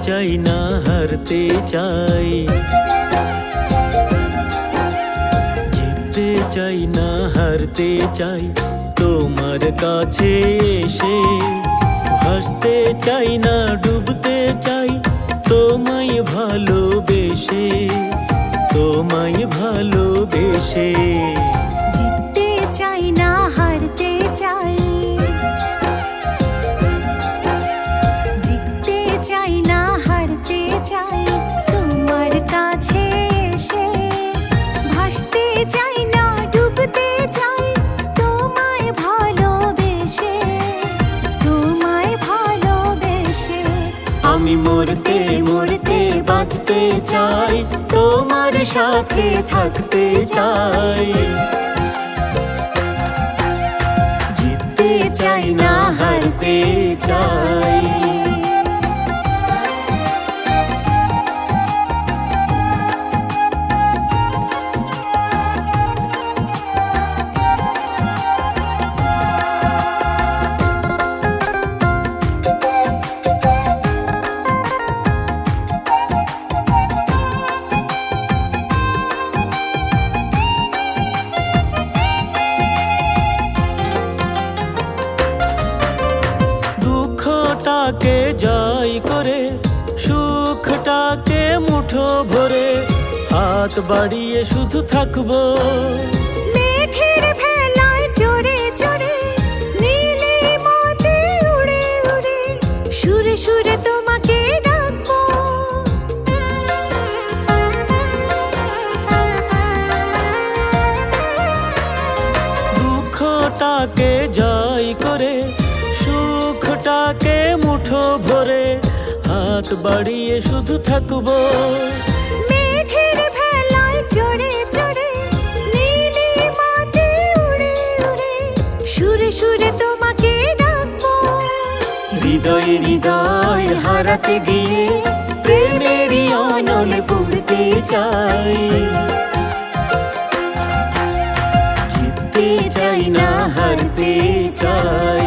চাই না হারতে চাই, জিততে চাই না হারতে চাই, তোমার কাছে এসে ভাসতে চাই না ডুবতে চাই, তোমায় ভালোবেসে, তোমায় ভালোবেসে। জিততে চাই না হারতে চাই, জিততে চাই না হারতে চাই, তোমার কাছে এসে ভাসতে চাই না ডুবতে চাই, তোমায় ভালোবেসে, তোমায় ভালোবেসে। আমি মরতে মরতে বাঁচতে চাই, তোমার সাথে থাকতে চাই, জিততে চাই না হারতে চাই। দুঃখটাকে জয় করে, সুখটাকে মুঠো ভরে, হাত বাড়িয়ে শুধু থাকবো। মেঘের ভেলায় চড়ে চড়ে, নীলিমাতে উড়ে উড়ে, সুরে সুরে তোমাকে ডাকবো। দুঃখটাকে জয় করে, সুখটাকে মুঠো ভরে, হাত বাড়িয়ে শুধু থাকবো। মেঘের ভেলায় চড়ে চড়ে, নীলিমাতে উড়ে উড়ে, সুরে সুরে তোমাকে ডাকবো। হৃদয়ে হৃদয় হারাতে গিয়ে, প্রেমেরই অনলে পড়তে চাই, জিততে চাই না হারতে চাই।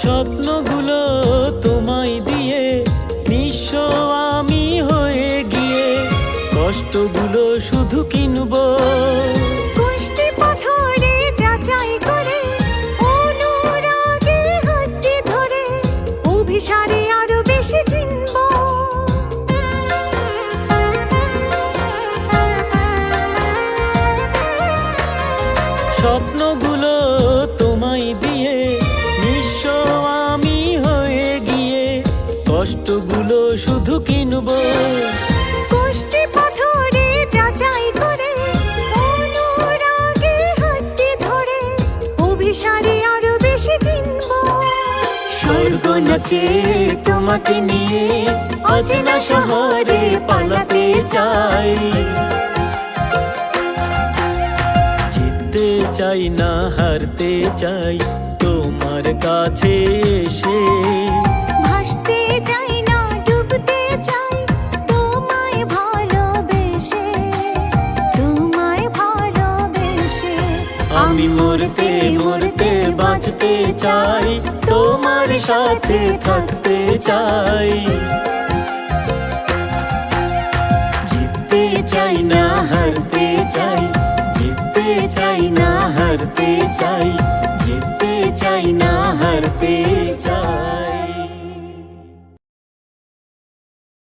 স্বপ্নগুলো তোমায় দিয়ে নিঃস্ব আমি হয়ে গিয়ে, কষ্টগুলো শুধু কিনবো। কষ্টে পাথরে যাচাই করে, অনুরাগে হাতটি ধরে, অভিসারে আরো বেশি চিনবো। স্বপ্নগুলো তোমায় দিয়ে নিঃস্ব আমি হয়ে গিয়ে, কষ্টগুলো শুধু কিনবো। কষ্টে পাথরে যাচাই করে, অনুরাগে হাতটি ধরে, অভিসারে আরো বেশি চিনবো। স্বর্গ নাচে তোমাকে নিয়ে, অচেনা শহরে পালাতে চাই, জিততে চাই না হারতে চাই, তোমার কাছে এসে ভাসতে চাই না ডুবতে চাই, তোমায় ভালোবেসে, তোমায় ভালোবেসে। আমি মরতে মরতে বাঁচতে চাই, তোমার সাথে থাকতে চাই, জিততে চাই না হারতে চাই, জিততে চাই না হারতে চাই, জিততে চাই না হারতে চাই।